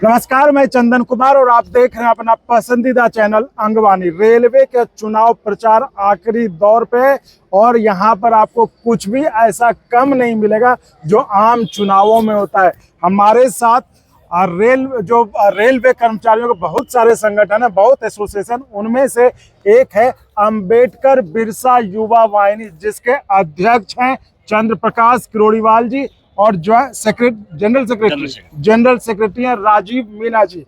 नमस्कार, मैं चंदन कुमार और आप देख रहे हैं अपना पसंदीदा चैनल अंगवानी। रेलवे के चुनाव प्रचार आखिरी दौर पे और यहाँ पर आपको कुछ भी ऐसा कम नहीं मिलेगा जो आम चुनावों में होता है। हमारे साथ रेलवे कर्मचारियों के बहुत सारे संगठन है, बहुत एसोसिएशन, उनमें से एक है अंबेडकर बिरसा युवा वाहिनी, जिसके अध्यक्ष हैं चंद्र प्रकाश किरोड़ीवाल जी और जो है जनरल सेक्रेटरी हैं राजीव मीना जी।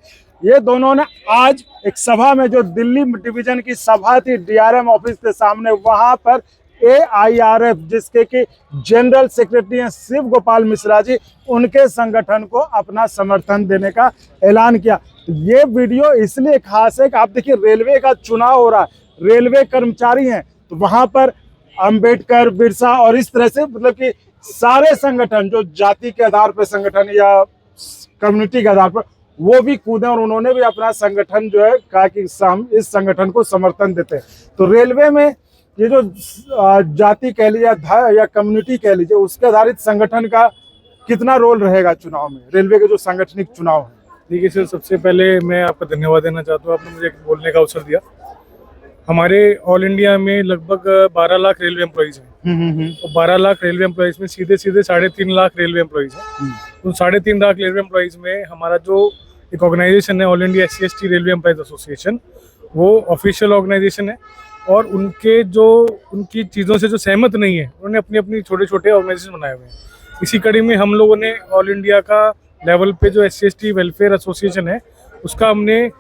ये दोनों ने आज एक सभा में, जो दिल्ली डिवीजन की सभा थी डीआरएम ऑफिस के सामने, वहां पर AIRF जिसके कि जनरल सेक्रेटरी हैं शिव गोपाल मिश्रा जी, उनके संगठन को अपना समर्थन देने का ऐलान किया। ये वीडियो इसलिए खास है कि आप देखिए, रेलवे का चुनाव हो रहा है, रेलवे कर्मचारी हैं, तो वहां पर अंबेडकर बिरसा और इस तरह से मतलब कि सारे संगठन जो जाति के आधार पर संगठन या कम्युनिटी के आधार पर, वो भी कूदे और उन्होंने भी अपना संगठन जो है कहा कि हम इस संगठन को समर्थन देते हैं। तो रेलवे में ये जो जाति कह लीजिए या कम्युनिटी कह लीजिए, उसके आधारित संगठन का कितना रोल रहेगा चुनाव में, रेलवे के जो सांगठनिक चुनाव है? देखिए सर, सबसे पहले मैं आपका धन्यवाद देना चाहता हूँ, आपने मुझे बोलने का अवसर दिया। हमारे ऑल इंडिया में लगभग 12 लाख रेलवे एम्प्लॉइज हैं। तो 12 लाख रेलवे एम्प्लॉइज में सीधे 3.5 लाख रेलवे एम्प्लॉइज हैं। तो 3.5 लाख रेलवे एम्प्लॉइज में हमारा जो एक ऑर्गेनाइजेशन है, all India SC/ST railway employees association, वो ऑफिशियल ऑर्गेनाइजेशन है और उनकी चीज़ों से जो सहमत नहीं है, उन्होंने अपनी अपनी छोटे छोटे ऑर्गेनाइजेशन बनाए हुए हैं। इसी कड़ी में हम लोगों ने ऑल इंडिया का लेवल पे जो SC/ST वेलफेयर एसोसिएशन है, उसका हमने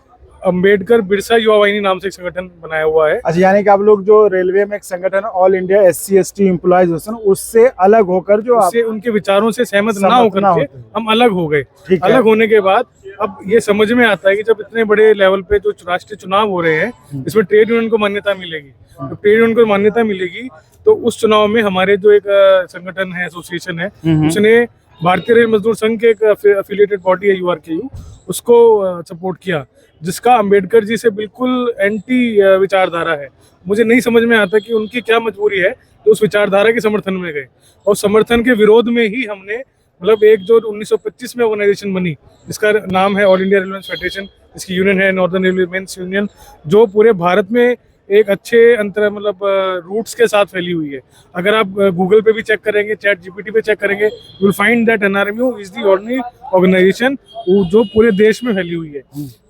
अंबेडकर बिरसा युवा वाहिनी नाम से एक संगठन बनाया हुआ है। अच्छा, यानी कि आप लोग जो रेलवे में एक संगठन all India SC/ST employees association, उससे अलग होकर जो आपसे उनके विचारों से सहमत ना होकर के हम अलग हो गए। अलग होने के बाद अब ये समझ में आता है कि जब इतने बड़े लेवल पे जो राष्ट्रीय चुनाव हो रहे हैं, इसमें ट्रेड यूनियन को मान्यता मिलेगी। तो ट्रेड यूनियन को मान्यता मिलेगी तो उस चुनाव में हमारे जो एक संगठन है, एसोसिएशन है, उसने भारतीय रेल मजदूर संघ के एक एफिलिएटेड बॉडी है URKU, उसको सपोर्ट किया, जिसका अंबेडकर जी से बिल्कुल एंटी विचारधारा है। मुझे नहीं समझ में आता कि उनकी क्या मजबूरी है तो उस विचारधारा के समर्थन में गए, और समर्थन के विरोध में ही हमने मतलब एक जो 1925 में ऑर्गेनाइजेशन बनी, जिसका नाम है ऑल इंडिया रेलवे फेडरेशन, इसकी यूनियन है नॉर्दर्न रेलवे मेंस यूनियन, जो पूरे भारत में एक अच्छे मतलब रूट्स के साथ फैली हुई है। अगर आप गूगल पे भी चेक करेंगे, चैट GPT पे चेक करेंगे, you will find that NRMU is the only organization जो पूरे देश में फैली हुई है।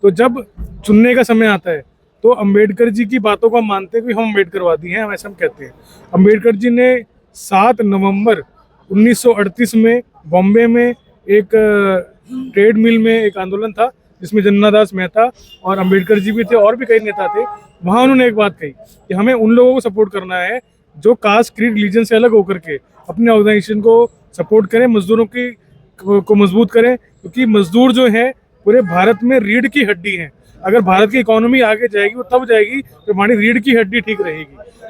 तो जब चुनने का समय आता है तो अंबेडकर जी की बातों को हम मानते हैं कि हम अम्बेडकरवादी हैं, हम ऐसा हम कहते हैं। अंबेडकर जी ने 7 नवंबर 1938 में बॉम्बे में एक ट्रेड मिल में एक आंदोलन था, जिसमें जन्नादास मेहता और अंबेडकर जी भी थे और भी कई नेता थे। वहाँ उन्होंने एक बात कही कि हमें उन लोगों को सपोर्ट करना है जो कास्ट, क्रीड, रिलीजन से अलग होकर के अपने ऑर्गेनाइजेशन को सपोर्ट करें, मजदूरों को मजबूत करें, क्योंकि मजदूर जो हैं पूरे भारत में रीढ़ की हड्डी हैं। अगर भारत की इकोनॉमी आगे जाएगी वो तब जाएगी जब हमारी रीढ़ की हड्डी ठीक रहेगी।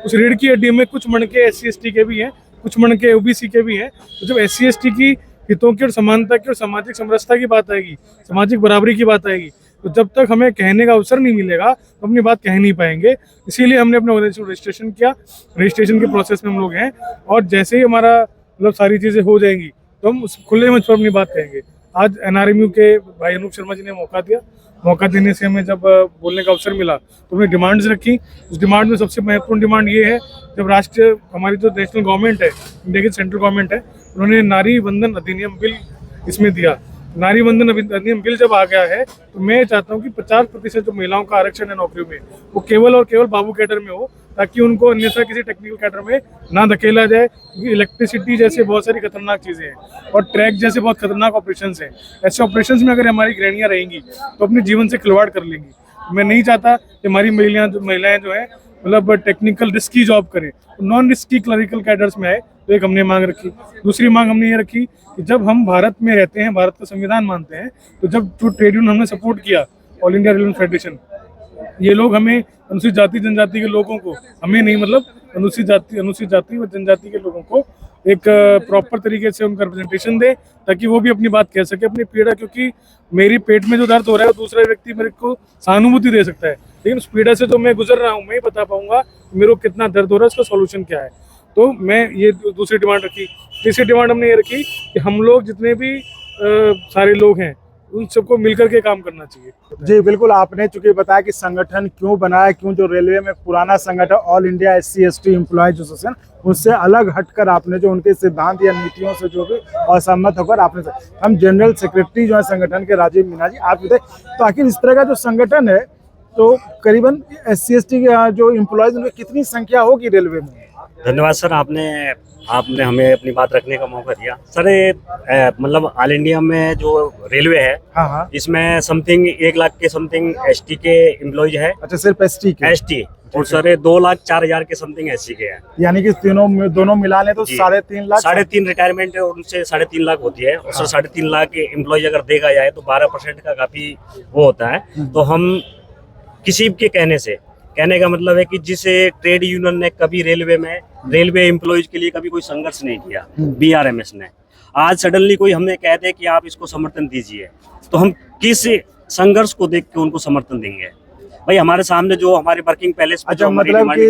उस रीढ़ की हड्डी में कुछ मणके SC/ST के भी हैं, कुछ मणके OBC के भी हैं। तो जब SC/ST की हितों की और समानता की और सामाजिक समरसता की बात आएगी, सामाजिक बराबरी की बात आएगी, तो जब तक हमें कहने का अवसर नहीं मिलेगा तो अपनी बात कह नहीं पाएंगे। इसीलिए हमने अपना ऑर्गेनाइजेशन रजिस्ट्रेशन किया। रजिस्ट्रेशन के प्रोसेस में हम लोग हैं और जैसे ही हमारा मतलब सारी चीज़ें हो जाएंगी तो हम उस खुले मंच पर अपनी बात कहेंगे। आज NRMU के भाई अनूप शर्मा जी ने मौका दिया। मौका देने से हमें जब बोलने का अवसर मिला तो हमने डिमांड्स रखी। उस डिमांड में सबसे महत्वपूर्ण डिमांड ये है, जब हमारी जो नेशनल गवर्नमेंट है, इंडिया की सेंट्रल गवर्नमेंट है, उन्होंने नारी वंदन अधिनियम बिल इसमें दिया। नारी वंदन अधिनियम बिल जब आ गया है तो मैं चाहता हूँ कि 50% जो महिलाओं का आरक्षण है नौकरियों में, वो केवल और केवल बाबू कैडर में हो, ताकि उनको अन्यथा किसी टेक्निकल कैडर में ना धकेला जाए। क्योंकि इलेक्ट्रिसिटी जैसे बहुत सारी खतरनाक चीज़ें हैं और ट्रैक जैसे बहुत खतरनाक ऑपरेशंस हैं। ऐसे ऑपरेशंस में अगर हमारी गृहिणियाँ रहेंगी तो अपने जीवन से खिलवाड़ कर लेंगी। मैं नहीं चाहता कि हमारी महिलाएं जो है मतलब टेक्निकल रिस्की जॉब करें, नॉन रिस्की क्लरिकल कैडर्स में आए। तो एक हमने मांग रखी। दूसरी मांग हमने ये रखी कि जब हम भारत में रहते हैं, भारत का संविधान मानते हैं, तो जब जो ट्रेड यूनियन हमने सपोर्ट किया, ऑल इंडिया रेलवे फेडरेशन, ये लोग हमें अनुसूचित जाति जनजाति के लोगों को, हमें नहीं मतलब अनुसूचित जाति व जनजाति के लोगों को एक प्रॉपर तरीके से उनका रिप्रेजेंटेशन दे, ताकि वो भी अपनी बात कह सके, अपनी पीड़ा। क्योंकि मेरी पेट में जो दर्द हो रहा है वो दूसरा व्यक्ति मेरे को सहानुभूति दे सकता है, लेकिन उस पीड़ा से जो मैं गुजर रहा हूँ मैं ही बता पाऊंगा मेरे को कितना दर्द हो रहा है, उसका सोल्यूशन क्या है। तो मैं ये दूसरी डिमांड रखी। तीसरी डिमांड हमने ये रखी कि हम लोग जितने भी सारे लोग हैं उन सबको मिलकर के काम करना चाहिए। जी बिल्कुल, आपने चूंकि बताया कि संगठन क्यों बनाया, क्यों जो रेलवे में पुराना संगठन all India SC/ST employees association, उससे अलग हटकर आपने जो उनके सिद्धांत या नीतियों से जो भी असहमत होकर आपने, हम जनरल सेक्रेटरी जो है संगठन के राजीव मीना जी, आप बताइए तो आखिर इस तरह का जो संगठन है तो करीबन SC/ST के जो एम्प्लॉयज उनकी कितनी संख्या होगी रेलवे में? धन्यवाद सर, आपने हमें अपनी बात रखने का मौका दिया। सर ये मतलब ऑल इंडिया में जो रेलवे है, हाँ हाँ, इसमें समथिंग 1 लाख के समथिंग ST के एम्प्लॉयज है। अच्छा, सिर्फ ST के? ST, और सर ये 2,04,000 के समथिंग SC के हैं। यानी कि दोनों मिला लें तो 3.5 लाख। 3.5 रिटायरमेंट है, उनसे 3.5 लाख होती है। और सर 3.5 लाख के एम्प्लॉय अगर देखा जाए तो 12% का काफी वो होता है। तो हम किसी के कहने का मतलब है कि जिस ट्रेड यूनियन ने कभी रेलवे एम्प्लॉयज के लिए कभी कोई संघर्ष नहीं किया, BRMS ने, आज सडनली कोई हमें कह दे कि आप इसको समर्थन दीजिए, तो हम किस संघर्ष को देख के उनको समर्थन देंगे? भाई हमारे सामने जो हमारे वर्किंग पैलेस पे अच्छा, मतलब कि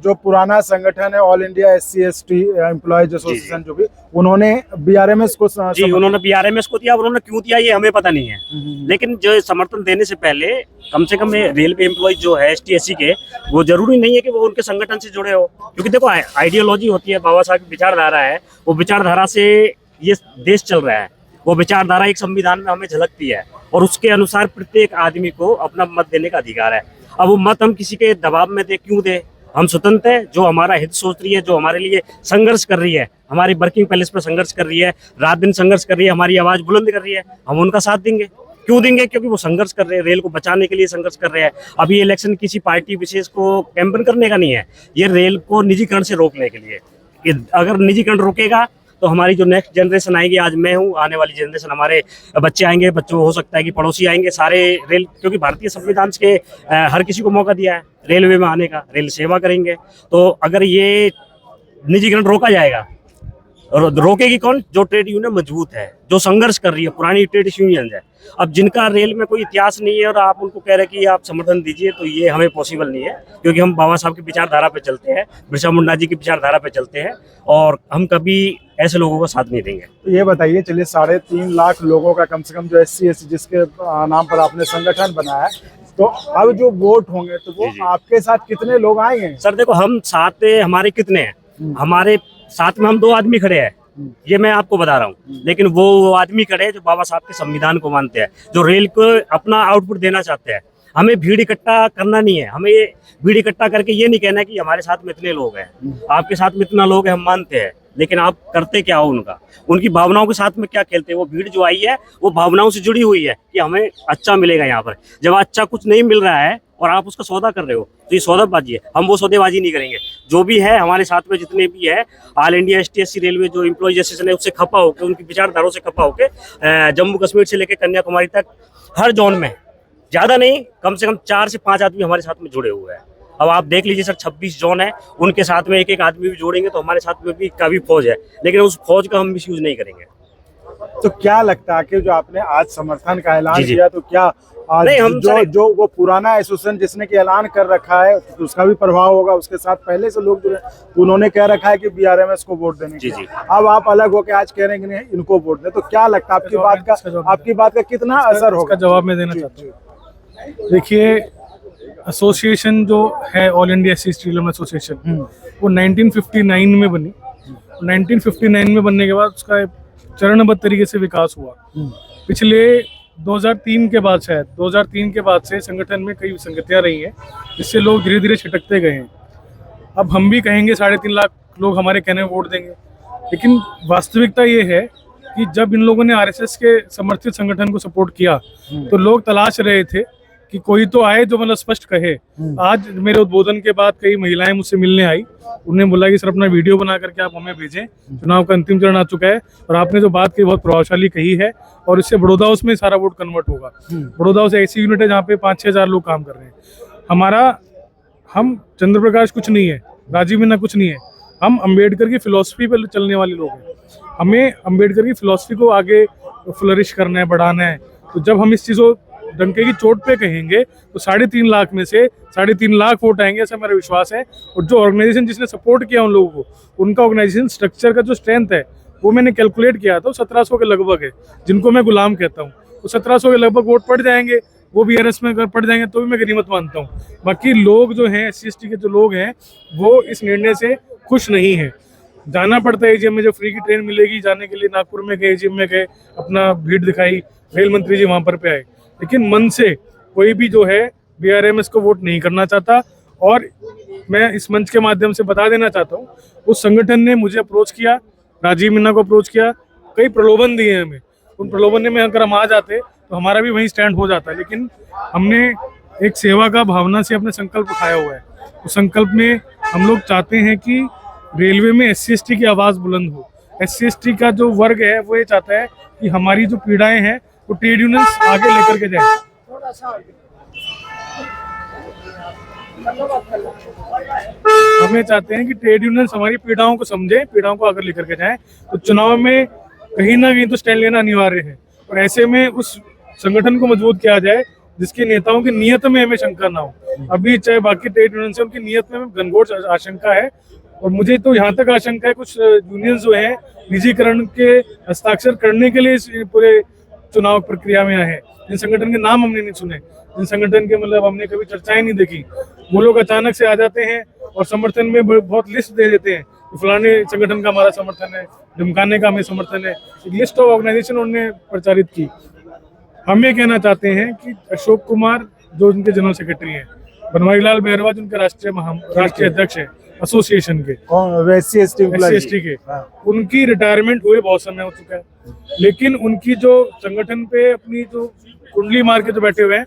जो पुराना संगठन है all India SC/ST employees association, जो भी उन्होंने BRMS को जी उन्होंने BRMS को दिया, उन्होंने क्यों दिया ये हमें पता नहीं है। लेकिन जो समर्थन देने से पहले कम से कम रेलवे एम्प्लॉय जो है ST/SC के, वो जरूरी नहीं है कि वो उनके संगठन से जुड़े हो, क्योंकि देखो आइडियोलॉजी होती है, बाबा साहब की विचारधारा है, वो विचारधारा से ये देश चल रहा है। वो विचारधारा एक संविधान में हमें झलकती है और उसके अनुसार प्रत्येक आदमी को अपना मत देने का अधिकार है। अब वो मत हम किसी के दबाव में क्यों दे? हम स्वतंत्र है, जो हमारा हित सोच रही है, जो हमारे लिए संघर्ष कर रही है, हमारी वर्किंग पैलेस पे संघर्ष कर रही है, रात दिन संघर्ष कर रही है, हमारी आवाज बुलंद कर रही है, हम उनका साथ देंगे। क्यों देंगे? क्योंकि वो संघर्ष कर रहे हैं, रेल को बचाने के लिए संघर्ष कर रहे हैं। अभी इलेक्शन किसी पार्टी विशेष को कैंपेन करने का नहीं है, ये रेल को निजीकरण से रोकने के लिए। अगर निजीकरण रोकेगा तो हमारी जो नेक्स्ट जनरेशन आएगी, आज मैं हूँ, आने वाली जनरेशन हमारे बच्चे आएंगे, बच्चों हो सकता है कि पड़ोसी आएंगे, सारे रेल, क्योंकि भारतीय संविधान के हर किसी को मौका दिया है रेलवे में आने का, रेल सेवा करेंगे। तो अगर ये निजीकरण रोका जाएगा, और रोकेगी कौन? जो ट्रेड यूनियन मजबूत है, जो संघर्ष कर रही है, पुरानी ट्रेड यूनियन है। अब जिनका रेल में कोई इतिहास नहीं है और आप उनको कह रहे हैं कि आप समर्थन दीजिए, तो ये हमें पॉसिबल नहीं है, क्योंकि हम बाबा साहब की विचारधारा पे चलते हैं, बिरसा मुंडा जी की विचारधारा पे चलते हैं, और हम कभी ऐसे लोगों का साथ नहीं देंगे। तो ये बताइए, चलिए 3.5 लाख लोगों का कम से कम जो SC/ST जिसके नाम पर आपने संगठन बनाया है, तो अब जो वोट होंगे तो वो आपके साथ कितने लोग आएंगे? सर देखो, हम साथ हमारे कितने हैं, हमारे साथ में हम 2 आदमी खड़े हैं, ये मैं आपको बता रहा हूँ। लेकिन वो आदमी खड़े हैं जो बाबा साहब के संविधान को मानते हैं, जो रेल को अपना आउटपुट देना चाहते हैं। हमें भीड़ इकट्ठा करना नहीं है, हमें ये भीड़ इकट्ठा करके ये नहीं कहना कि हमारे साथ में इतने लोग हैं, आपके साथ में इतना लोग हैं, हम मानते हैं, लेकिन आप करते क्या हो? उनकी भावनाओं के साथ में क्या खेलते हैं? वो भीड़ जो आई है वो भावनाओं से जुड़ी हुई है कि हमें अच्छा मिलेगा यहाँ पर। जब अच्छा कुछ नहीं मिल रहा है और आप उसका सौदा कर रहे हो, तो ये सौदाबाजी है। हम वो सौदेबाजी नहीं करेंगे। जो भी है हमारे साथ में, जितने भी है ऑल इंडिया ST/SC रेलवे जो एम्प्लॉयज एसोसिएशन है, उससे खपा होकर, उनकी विचारधाराओं से खपा होकर, जम्मू कश्मीर से लेकर कन्याकुमारी तक हर जोन में, ज्यादा नहीं, कम से कम 4 से 5 आदमी हमारे साथ में जुड़े हुए हैं। अब आप देख लीजिए सर, 26 जोन है, उनके साथ में एक आदमी भी जोड़ेंगे तो हमारे साथ में भी काफी फौज है, लेकिन उस फौज का हम मिसयूज नहीं करेंगे। तो क्या लगता है कि जो आपने आज समर्थन का ऐलान किया, तो क्या आज नहीं, हम जो वो पुराना एसोसिएशन जिसने कि ऐलान कर रखा है, तो उसका भी प्रभाव होगा? उसके साथ पहले से लोग जुड़े, उन्होंने कह रखा है कि BRMS को वोट देने के, अब आप अलग होकर आज कह रहे हैं कि नहीं इनको वोट दे, तो क्या लगता है आपकी बात का कितना असर होगा? जवाब मैं देना चाहता हूँ। देखिए, एसोसिएशन जो है all India SC/ST railway association, वो 1959 में बनी। 1959 में बनने के बाद उसका चरणबद्ध तरीके से विकास हुआ। पिछले 2003 के बाद, शायद 2003 के बाद से संगठन में कई विसंगतियां रही हैं, जिससे लोग धीरे धीरे छिटकते गए हैं। अब हम भी कहेंगे 3.5 लाख लोग हमारे कहने में वोट देंगे, लेकिन वास्तविकता ये है कि जब इन लोगों ने RSS के समर्थित संगठन को सपोर्ट किया, तो लोग तलाश रहे थे कि कोई तो आए जो मतलब स्पष्ट कहे। आज मेरे उद्बोधन के बाद कई महिलाएं मुझसे मिलने आई, उन्हें बोला कि सर अपना वीडियो बना करके आप हमें भेजें, चुनाव का अंतिम चरण आ चुका है और आपने जो बात की बहुत प्रभावशाली कही है, और इससे बड़ौदा हाउस में सारा वोट कन्वर्ट होगा। बड़ौदा हाउस ऐसी यूनिट है जहाँ पे 5-6 हज़ार लोग काम कर रहे हैं। हम चंद्र प्रकाश कुछ नहीं है, राजीव मीना कुछ नहीं है, हम अम्बेडकर की फिलॉसफी पर चलने वाले लोग हैं। हमें अम्बेडकर की फिलॉसफी को आगे फ्लरिश करना है, बढ़ाना है। तो जब हम इस चीज़ को डंके की चोट पे कहेंगे तो 3.5 लाख में से 3.5 लाख वोट आएंगे, ऐसा मेरा विश्वास है। और जो ऑर्गेनाइजेशन जिसने सपोर्ट किया उन लोगों को, उनका ऑर्गेनाइजेशन स्ट्रक्चर का जो स्ट्रेंथ है वो मैंने कैलकुलेट किया था, 1700 के लगभग है, जिनको मैं गुलाम कहता हूँ। तो 1700 के लगभग वोट पड़ जाएंगे, वो भी BRS में अगर पड़ जाएंगे तो भी मैं गनीमत मानता हूँ। बाकी लोग जो हैं SC/ST के जो लोग हैं वो इस निर्णय से खुश नहीं है। जाना पड़ता है AGM में, जो फ्री की ट्रेन मिलेगी जाने के लिए, नागपुर में गए, AGM में गए, अपना भीड़ दिखाई, रेल मंत्री जी वहां पर पे आए, लेकिन मन से कोई भी जो है BRMS को वोट नहीं करना चाहता। और मैं इस मंच के माध्यम से बता देना चाहता हूँ, उस संगठन ने मुझे अप्रोच किया, राजीव मीना को अप्रोच किया, कई प्रलोभन दिए हमें। उन प्रलोभन में अगर हम आ जाते तो हमारा भी वहीं स्टैंड हो जाता, लेकिन हमने एक सेवा का भावना से अपने संकल्प उठाया हुआ है। उस संकल्प में हम लोग चाहते हैं कि रेलवे में SC/ST की आवाज़ बुलंद हो। SC/ST का जो वर्ग है वो ये चाहता है कि हमारी जो पीड़ाएं हैं वो ट्रेड यूनियंस आगे लेकर के जाए। हमें चाहते हैं कि ट्रेड यूनियंस हमारी पीड़ाओं को समझे, पीड़ाओं को आगे लेकर के जाए। तो चुनाव में कहीं ना कहीं तो स्टैंड लेना अनिवार्य है, और ऐसे में उस संगठन को मजबूत किया जाए जिसके नेताओं की नीयत में हमें शंका ना हो। अभी चाहे बाकी ट्रेड यूनियन से उनकी नीयत में घनघोर आशंका है, और मुझे तो यहाँ तक आशंका है कुछ यूनियन जो है निजीकरण के हस्ताक्षर करने के लिए इस पूरे चुनाव प्रक्रिया में आए हैं। जिन संगठन के नाम हमने नहीं सुने, जिन संगठन के मतलब हमने कभी चर्चाएं नहीं देखी, वो लोग अचानक से आ जाते हैं और समर्थन में बहुत लिस्ट दे देते हैं कि फलाने संगठन का हमारा समर्थन है, ढमकाने का हमें समर्थन है। एक लिस्ट ऑफ ऑर्गेनाइजेशन उन्होंने प्रचारित की। हम ये कहना चाहते हैं कि अशोक कुमार जो उनके जनरल सेक्रेटरी हैं, बनवारी लाल बैरवा जो उनके राष्ट्रीय अध्यक्ष हैं एसोसिएशन के, SC/ST के, उनकी रिटायरमेंट हुए बहुत समय हो चुका है, लेकिन उनकी जो संगठन पे अपनी जो कुंडली मार के जो बैठे हुए हैं,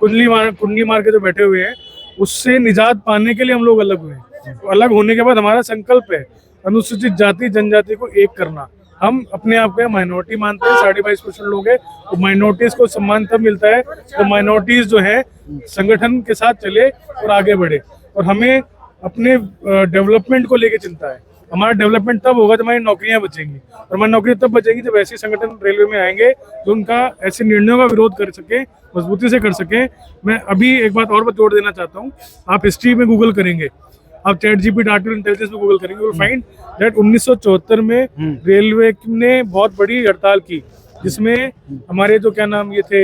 कुंडली मार के जो बैठे हुए हैं, उससे निजात पाने के लिए हम लोग अलग हुए हैं। तो अलग होने के बाद हमारा संकल्प है अनुसूचित जाति जनजाति को एक करना। हम अपने आप को माइनॉरिटी मानते हैं, 22.5% लोग हैं, तो माइनॉरिटीज को सम्मान तब मिलता है तो माइनॉरिटीज जो है संगठन के साथ चले और आगे बढ़े। और हमें अपने डेवलपमेंट को लेके चिंता है। हमारा डेवलपमेंट तब होगा जब हमारी नौकरियां बचेंगी, और हमारी नौकरियां तब बचेंगी जब ऐसे संगठन रेलवे में आएंगे जो उनका ऐसे निर्णयों का विरोध कर सके, मजबूती से कर सके। मैं अभी एक बात और जोड़ देना चाहता हूँ, आप हिस्ट्री में गूगल करेंगे, आप ChatGPT आर्टिफिशियल इंटेलिजेंस में गूगल करेंगे, विल फाइंड दैट 1974 में रेलवे ने बहुत बड़ी हड़ताल की, जिसमें हमारे जो क्या नाम ये थे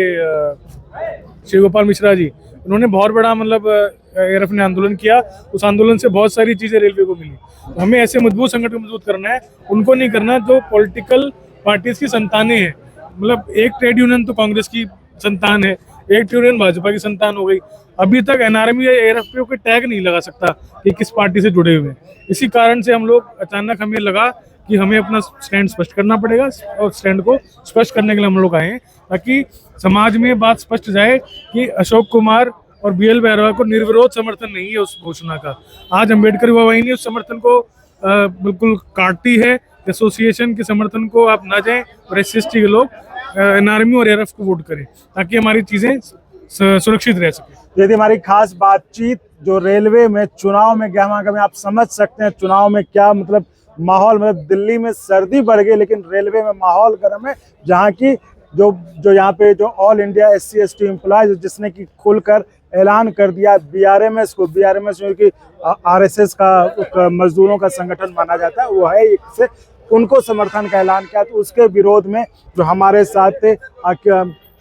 श्री गोपाल मिश्रा जी, उन्होंने बहुत बड़ा मतलब ARF ने आंदोलन किया। उस आंदोलन से बहुत सारी चीजें रेलवे को मिली। तो हमें ऐसे मजबूत संगठन मजबूत करना है, उनको नहीं करना जो पॉलिटिकल पार्टीज की संतानें हैं। मतलब एक ट्रेड यूनियन तो कांग्रेस की संतान है, एक ट्रेड यूनियन भाजपा की संतान हो गई। अभी तक NRM या ARF पे कोई टैग नहीं लगा सकता कि किस पार्टी से जुड़े हुए हैं। इसी कारण से हम लोग अचानक हमें लगा कि हमें अपना स्टैंड स्पष्ट करना पड़ेगा, और स्टैंड को स्पष्ट करने के लिए हम लोग आए हैं, ताकि समाज में बात स्पष्ट जाए कि अशोक कुमार और BL बैरवा को निर्विरोध समर्थन नहीं है उस घोषणा का। आज अम्बेडकर युवा वाहिनी उस समर्थन को बिल्कुल काटती है। एसोसिएशन के समर्थन को आप ना जाएं, और SC/ST के लोग NRM और ARF को वोट करें, ताकि हमारी चीजें सुरक्षित रह सके। ये थी हमारी खास बातचीत जो रेलवे में चुनाव में गहमा-गहमी, आप समझ सकते हैं चुनाव में क्या मतलब माहौल, मतलब दिल्ली में सर्दी बढ़ गई लेकिन रेलवे में माहौल गर्म है। जहाँ की जो यहाँ पे जो ऑल इंडिया SC/ST एम्प्लॉयज, जिसने कि खुलकर ऐलान कर दिया BRMS को, BRMS जो कि RSS का मजदूरों का संगठन माना जाता है, वो है इससे उनको समर्थन का ऐलान किया। तो उसके विरोध में जो हमारे साथ थे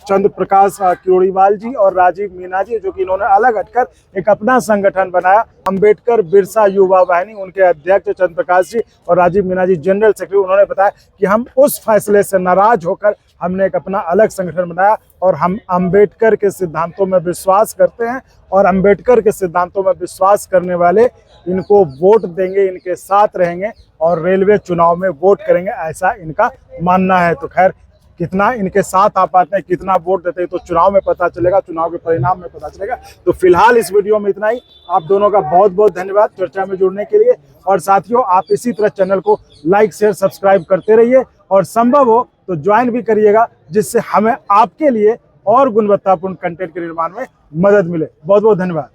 चंद्र प्रकाश किरोड़ीवाल जी और राजीव मीना जी, जो कि इन्होंने अलग हटकर एक अपना संगठन बनाया, अंबेडकर बिरसा युवा वाहिनी। उनके अध्यक्ष चंद्र प्रकाश जी और राजीव मीना जी जनरल सेक्रेटरी। उन्होंने बताया कि हम उस फैसले से नाराज होकर हमने एक अपना अलग संगठन बनाया, और हम अंबेडकर के सिद्धांतों में विश्वास करते हैं, और अंबेडकर के सिद्धांतों में विश्वास करने वाले इनको वोट देंगे, इनके साथ रहेंगे और रेलवे चुनाव में वोट करेंगे, ऐसा इनका मानना है। तो खैर कितना इनके साथ आ पाते हैं, कितना वोट देते हैं, तो चुनाव में पता चलेगा, चुनाव के परिणाम में पता चलेगा। तो फिलहाल इस वीडियो में इतना ही। आप दोनों का बहुत बहुत धन्यवाद चर्चा में जुड़ने के लिए। और साथियों, आप इसी तरह चैनल को लाइक शेयर सब्सक्राइब करते रहिए, और संभव हो तो ज्वाइन भी करिएगा, जिससे हमें आपके लिए और गुणवत्तापूर्ण कंटेंट के निर्माण में मदद मिले। बहुत बहुत धन्यवाद।